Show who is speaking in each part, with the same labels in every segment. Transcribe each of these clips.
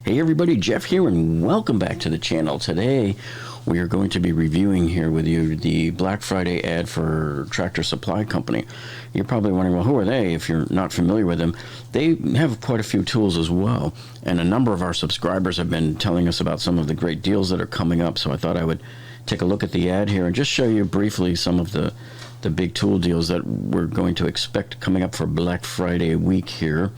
Speaker 1: Hey everybody, Jeff here and welcome back to the channel. Today we are going to be reviewing here with you the Black Friday ad for Tractor Supply Company. You're probably wondering, well, who are they? If you're not familiar with them, they have quite a few tools as well. And a number of our subscribers have been telling us about some of the great deals that are coming up. So I thought I would take a look at the ad here and just show you briefly some of the big tool deals that we're going to expect coming up for Black Friday week here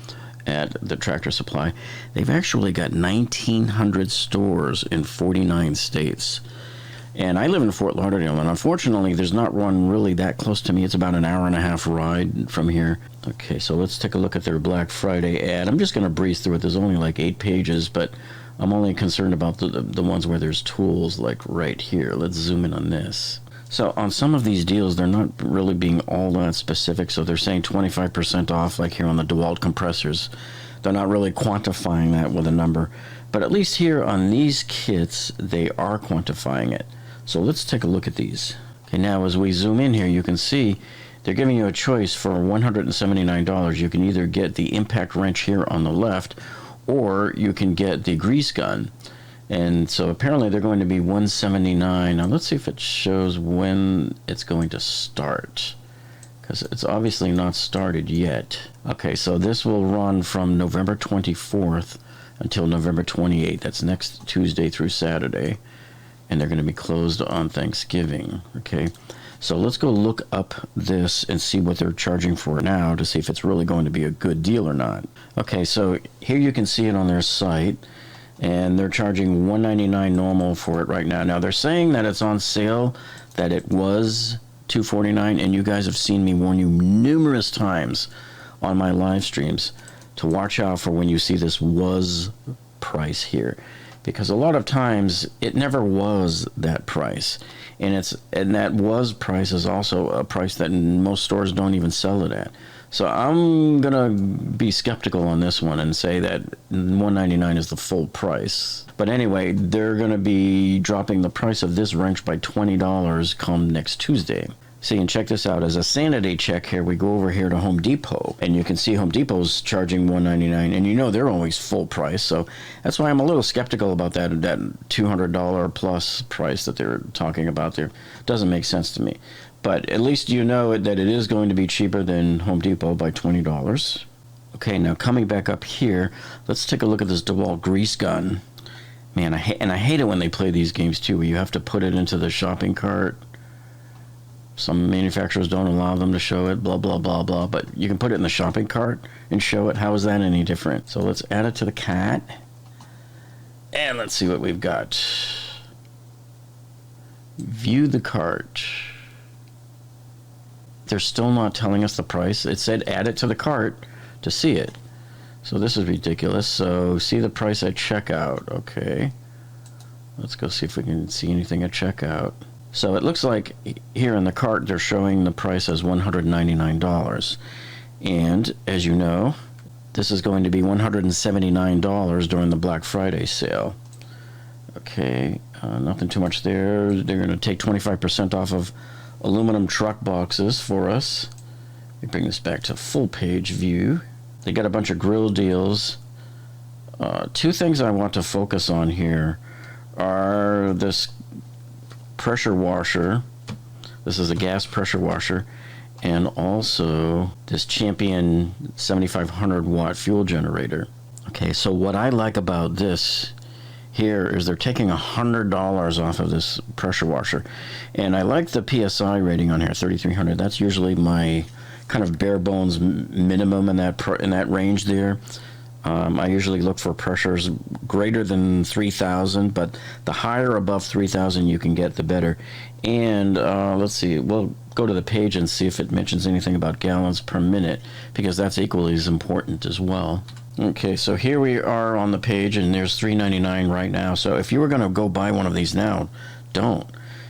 Speaker 1: at the Tractor Supply. They've actually got 1,900 stores in 49 states. And I live in Fort Lauderdale, and unfortunately there's not one really that close to me. It's about an hour and a half ride from here. Okay, so let's take a look at their Black Friday ad. I'm just going to breeze through it. There's only like 8 pages, but I'm only concerned about the ones where there's tools, like right here. Let's zoom in on this. So on some of these deals, they're not really being all that specific. So they're saying 25% off, like here on the DeWalt compressors. They're not really quantifying that with a number. But at least here on these kits, they are quantifying it. So let's take a look at these. Okay, now as we zoom in here, you can see they're giving you a choice for $179. You can either get the impact wrench here on the left, or you can get the grease gun. And so apparently they're going to be $179. Now let's see if it shows when it's going to start, because it's obviously not started yet. Okay, so this will run from November 24th until November 28th. That's next Tuesday through Saturday. And they're going to be closed on Thanksgiving. Okay, so let's go look up this and see what they're charging for now to see if it's really going to be a good deal or not. Okay, so here you can see it on their site. And they're charging $199 normal for it right now. Now they're saying that it's on sale, that it was $249, and you guys have seen me warn you numerous times on my live streams to watch out for when you see this was price here, because a lot of times it never was that price, and that was price is also a price that most stores don't even sell it at. So I'm gonna be skeptical on this one and say that $199 is the full price. But anyway, they're gonna be dropping the price of this wrench by $20 come next Tuesday. See, and check this out. As a sanity check here, we go over here to Home Depot, and you can see Home Depot's charging $199, and you know they're always full price. So that's why I'm a little skeptical about that $200 plus price that they're talking about there. Doesn't make sense to me. But at least you know that it is going to be cheaper than Home Depot by $20. Okay, now coming back up here, let's take a look at this DeWalt grease gun. Man, I hate it when they play these games too, where you have to put it into the shopping cart. Some manufacturers don't allow them to show it, blah, blah, blah, blah. But you can put it in the shopping cart and show it. How is that any different? So let's add it to the cart. And let's see what we've got. View the cart. They're still not telling us the price. It said add it to the cart to see it. So this is ridiculous. So see the price at checkout. Okay. Let's go see if we can see anything at checkout. So it looks like here in the cart they're showing the price as $199. And as you know, this is going to be $179 during the Black Friday sale. Okay, nothing too much there. They're going to take 25% off of aluminum truck boxes for us. Let me bring this back to full page view. They got a bunch of grill deals. 2 things I want to focus on here are this pressure washer. This is a gas pressure washer, and also this Champion 7500 watt fuel generator. Okay, so what I like about this here is they're taking $100 off of this pressure washer, and I like the PSI rating on here, 3300. That's usually my kind of bare bones minimum in that range there. I usually look for pressures greater than 3,000, but the higher above 3,000 you can get, the better. And let's see, we'll go to the page and see if it mentions anything about gallons per minute, because that's equally as important as well. Okay, so here we are on the page, and there's $3.99 right now. So if you were going to go buy one of these now, don't.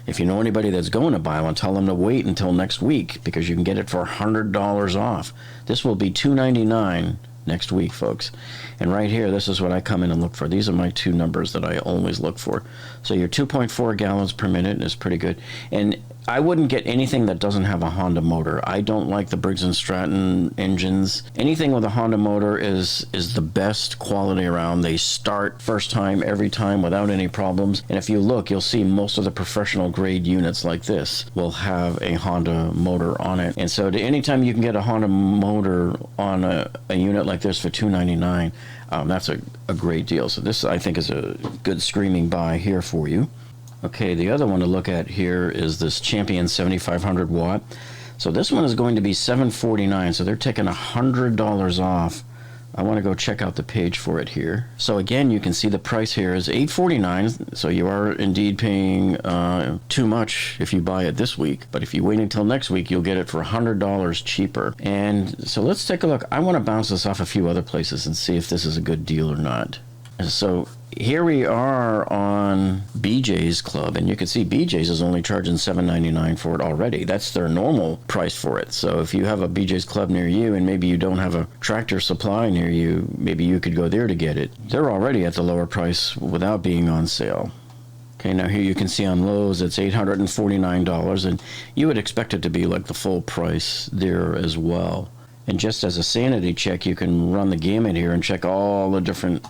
Speaker 1: If you know anybody that's going to buy one, tell them to wait until next week, because you can get it for $100 off. This will be $2.99 next week, folks. And right here, this is what I come in and look for. These are my 2 numbers that I always look for. So your 2.4 gallons per minute is pretty good. And I wouldn't get anything that doesn't have a Honda motor. I don't like the Briggs & Stratton engines. Anything with a Honda motor is the best quality around. They start first time, every time, without any problems. And if you look, you'll see most of the professional grade units like this will have a Honda motor on it. And so anytime you can get a Honda motor on a unit like this for $299, that's a great deal. So this, I think, is a good screaming buy here for you. Okay, the other one to look at here is this Champion 7500 watt. So this one is going to be $749, so they're taking $100 off. I want to go check out the page for it here. So again, you can see the price here is $849, so you are indeed paying too much if you buy it this week. But if you wait until next week, you'll get it for $100 cheaper. And so let's take a look. I want to bounce this off a few other places and see if this is a good deal or not. So here we are on BJ's Club, and you can see BJ's is only charging $7.99 for it already. That's their normal price for it. So if you have a BJ's Club near you and maybe you don't have a Tractor Supply near you, maybe you could go there to get it. They're already at the lower price without being on sale. Okay, now here you can see on Lowe's it's $849, and you would expect it to be like the full price there as well. And just as a sanity check, you can run the gamut here and check all the different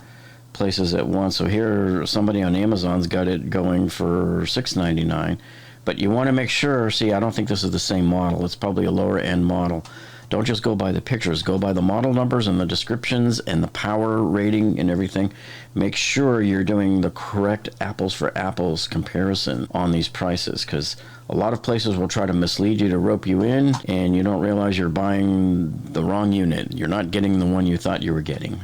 Speaker 1: places at once. So here somebody on Amazon's got it going for $6.99, but you want to make sure, see, I don't think this is the same model. It's probably a lower end model. Don't just go by the pictures, go by the model numbers and the descriptions and the power rating and everything. Make sure you're doing the correct apples for apples comparison on these prices, because a lot of places will try to mislead you to rope you in, and you don't realize you're buying the wrong unit. You're not getting the one you thought you were getting.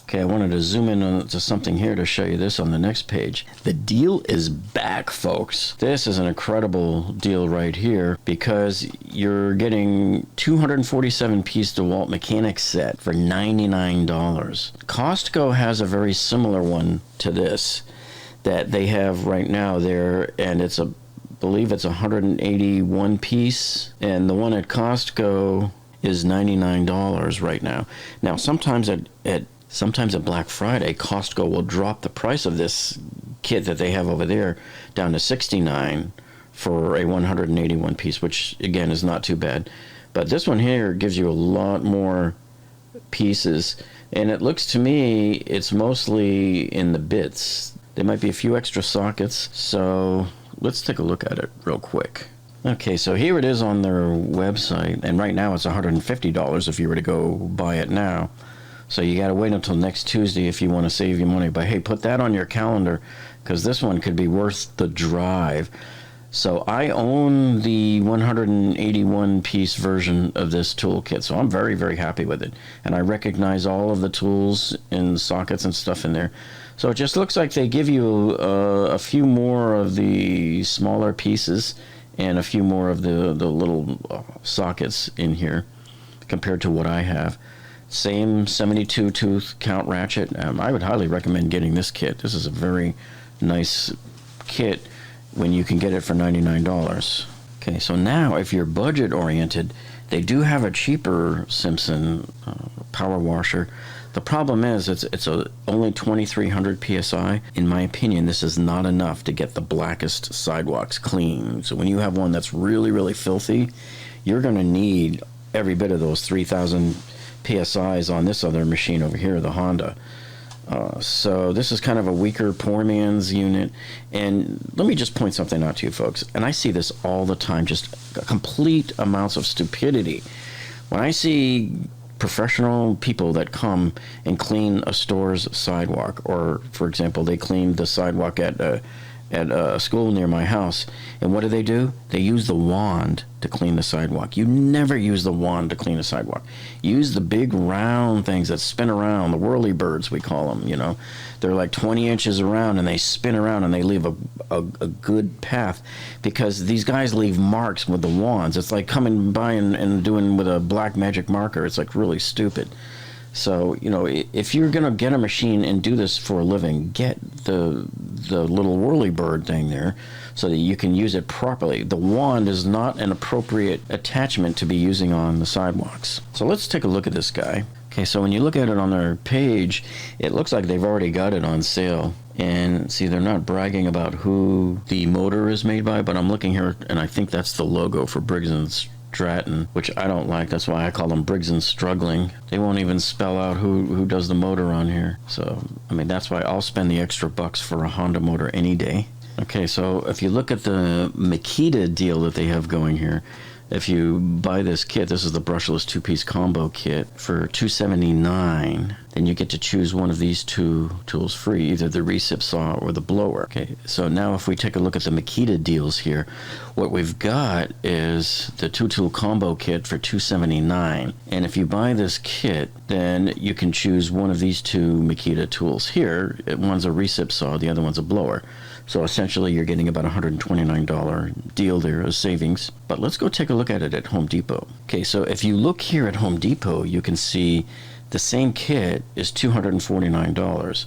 Speaker 1: Okay, I wanted to zoom in on to something here to show you this on the next page. The deal is back, folks. This is an incredible deal right here because you're getting 247-piece DeWalt Mechanics Set for $99. Costco has a very similar one to this that they have right now there, and it's I believe it's 181 piece, and the one at Costco is $99 right now. Now, sometimes at Black Friday, Costco will drop the price of this kit that they have over there down to $69 for a 181 piece, which again is not too bad. But this one here gives you a lot more pieces, and it looks to me it's mostly in the bits. There might be a few extra sockets, so let's take a look at it real quick. Okay, so here it is on their website, and right now it's $150 if you were to go buy it now. So you got to wait until next Tuesday if you want to save your money. But hey, put that on your calendar, because this one could be worth the drive. So I own the 181-piece version of this toolkit, so I'm very, very happy with it. And I recognize all of the tools and sockets and stuff in there. So it just looks like they give you a few more of the smaller pieces and a few more of the little sockets in here compared to what I have. Same 72 tooth count ratchet. I would highly recommend getting this kit. This is a very nice kit when you can get it for $99. Okay, so now if you're budget oriented, they do have a cheaper Simpson power washer. The problem is it's only 2,300 PSI. In my opinion, this is not enough to get the blackest sidewalks clean. So when you have one that's really, really filthy, you're going to need every bit of those 3,000 PSIs on this other machine over here, the Honda. So this is kind of a weaker poor man's unit. And let me just point something out to you folks, and I see this all the time, just complete amounts of stupidity. When I see professional people that come and clean a store's sidewalk, or for example, they cleaned the sidewalk at a school near my house, and what do? They use the wand to clean the sidewalk. You never use the wand to clean a sidewalk. Use the big round things that spin around, the whirly birds we call them, you know. They're like 20 inches around, and they spin around, and they leave a good path, because these guys leave marks with the wands. It's like coming by and doing with a black magic marker. It's like really stupid. So, you know, if you're going to get a machine and do this for a living, get the little whirly bird thing there so that you can use it properly. The wand is not an appropriate attachment to be using on the sidewalks. So let's take a look at this guy. Okay, so when you look at it on their page, it looks like they've already got it on sale. And see, they're not bragging about who the motor is made by, but I'm looking here, and I think that's the logo for Briggs & Stratton, which I don't like. That's why I call them Briggs & Struggling. They won't even spell out who does the motor on here. So, I mean, that's why I'll spend the extra bucks for a Honda motor any day. Okay, so if you look at the Makita deal that they have going here, if you buy this kit, this is the brushless two-piece combo kit for $279, then you get to choose one of these two tools free, either the recip saw or the blower. Okay, so now if we take a look at the Makita deals here, what we've got is the two-tool combo kit for $279. And if you buy this kit, then you can choose one of these two Makita tools here. One's a recip saw, the other one's a blower. So essentially you're getting about a $129 deal there as savings. But let's go take a look at it at Home Depot. Okay, so if you look here at Home Depot, you can see the same kit is $249.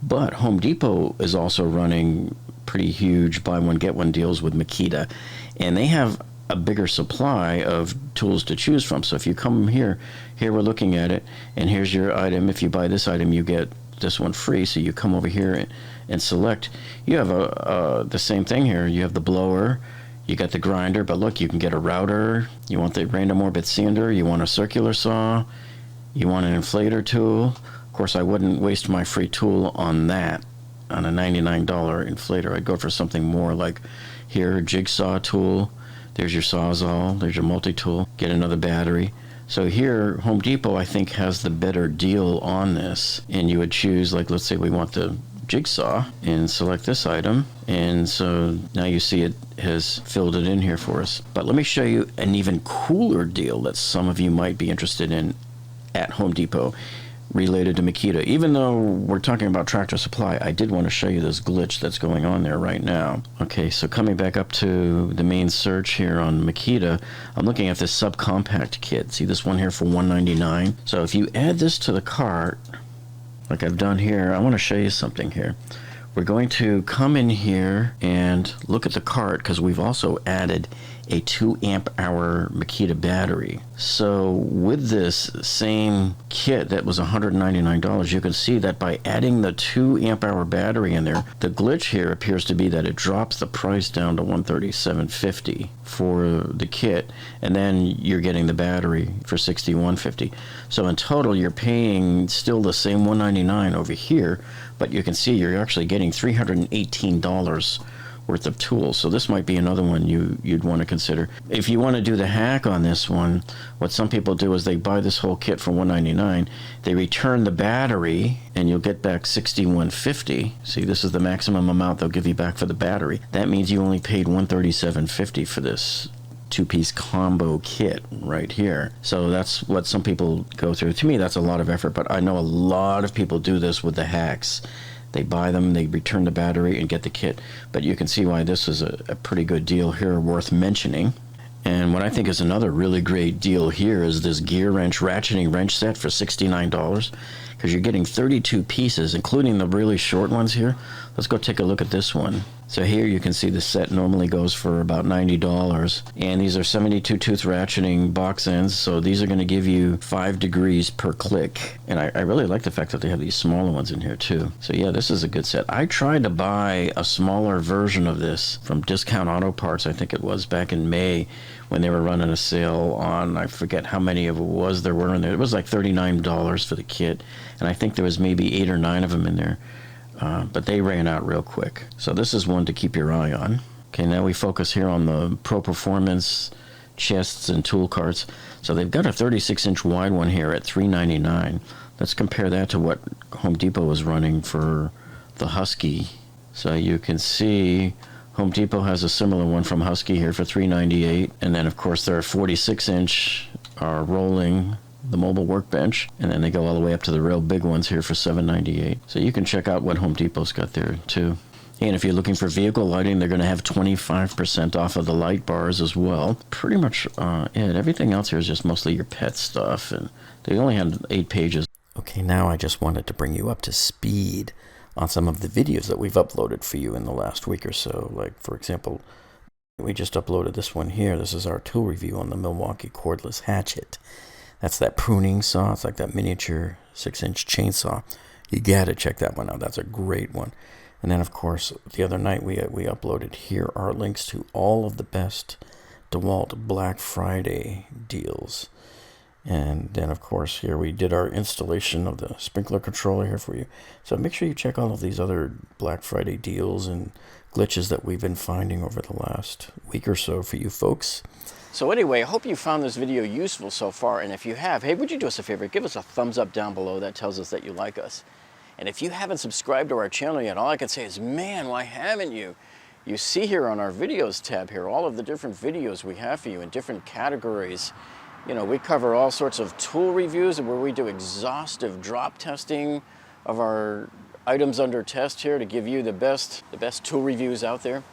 Speaker 1: But Home Depot is also running pretty huge buy one get one deals with Makita. And they have a bigger supply of tools to choose from. So if you come here we're looking at it, and here's your item. If you buy this item, you get this one free. So you come over here and select. You have the same thing here. You have the blower, you got the grinder, but look, you can get a router. You want the random orbit sander, you want a circular saw, you want an inflator tool. Of course, I wouldn't waste my free tool on that, on a $99 inflator. I'd go for something more like here, a jigsaw tool. There's your Sawzall, there's your multi-tool. Get another battery. So here, Home Depot, I think, has the better deal on this. And you would choose, like, let's say we want the jigsaw, and select this item. And so now you see it has filled it in here for us. But let me show you an even cooler deal that some of you might be interested in at Home Depot related to Makita. Even though we're talking about Tractor Supply, I did want to show you this glitch that's going on there right now. Okay, so coming back up to the main search here on Makita, I'm looking at this subcompact kit. See this one here for $199? So if you add this to the cart, like I've done here, I want to show you something here. We're going to come in here and look at the cart because we've also added a 2 amp hour Makita battery. So with this same kit that was $199, you can see that by adding the 2 amp hour battery in there, the glitch here appears to be that it drops the price down to $137.50 for the kit, and then you're getting the battery for $61.50. So in total, you're paying still the same $199 over here, but you can see you're actually getting $318 worth of tools. So this might be another one you'd want to consider. If you want to do the hack on this one, what some people do is they buy this whole kit for $199, they return the battery, and you'll get back $61.50. See, this is the maximum amount they'll give you back for the battery. That means you only paid $137.50 for this two-piece combo kit right here. So that's what some people go through. To me, that's a lot of effort, but I know a lot of people do this with the hacks. They buy them, they return the battery, and get the kit. But you can see why this is a pretty good deal here, worth mentioning. And what I think is another really great deal here is this gear wrench, ratcheting wrench set for $69, because you're getting 32 pieces, including the really short ones here. Let's go take a look at this one. So here you can see the set normally goes for about $90, and these are 72 tooth ratcheting box ends, so these are going to give you 5 degrees per click. And I really like the fact that they have these smaller ones in here too. So yeah, this is a good set. I tried to buy a smaller version of this from Discount Auto Parts, I think it was back in May, when they were running a sale on, I forget how many of it was there were in there. It was like $39 for the kit, and I think there was maybe 8 or 9 of them in there. But they ran out real quick. So this is one to keep your eye on. Okay, now we focus here on the Pro Performance chests and tool carts. So they've got a 36-inch wide one here at $399. Let's compare that to what Home Depot is running for the Husky. So you can see Home Depot has a similar one from Husky here for $398. And then, of course, there are 46-inch rolling, the mobile workbench, and then they go all the way up to the real big ones here for $798. So you can check out what Home Depot's got there too. And if you're looking for vehicle lighting, they're going to have 25% off of the light bars as well. Pretty much it. Everything else here is just mostly your pet stuff, and they only had 8 pages. Okay, now I just wanted to bring you up to speed on some of the videos that we've uploaded for you in the last week or so. Like, for example, we just uploaded this one here. This is our tool review on the Milwaukee Cordless Hatchet. That's that pruning saw. It's like that miniature 6-inch chainsaw. You gotta check that one out. That's a great one. And then, of course, the other night we uploaded here our links to all of the best DeWalt Black Friday deals. And then, of course, here we did our installation of the sprinkler controller here for you. So make sure you check all of these other Black Friday deals and glitches that we've been finding over the last week or so for you folks. So anyway, I hope you found this video useful so far. And if you have, hey, would you do us a favor? Give us a thumbs up down below. That tells us that you like us. And if you haven't subscribed to our channel yet, all I can say is, man, why haven't you? You see here on our videos tab here, all of the different videos we have for you in different categories. You know, we cover all sorts of tool reviews where we do exhaustive drop testing of our items under test here to give you the best tool reviews out there.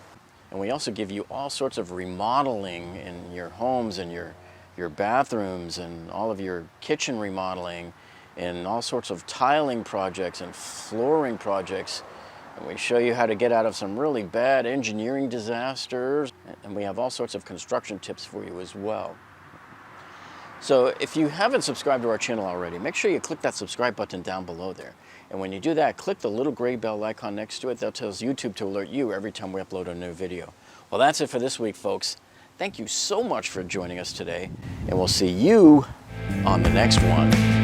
Speaker 1: And we also give you all sorts of remodeling in your homes and your bathrooms and all of your kitchen remodeling and all sorts of tiling projects and flooring projects. And we show you how to get out of some really bad engineering disasters. And we have all sorts of construction tips for you as well. So if you haven't subscribed to our channel already, make sure you click that subscribe button down below there. And when you do that, click the little gray bell icon next to it. That tells YouTube to alert you every time we upload a new video. Well, that's it for this week, folks. Thank you so much for joining us today, and we'll see you on the next one.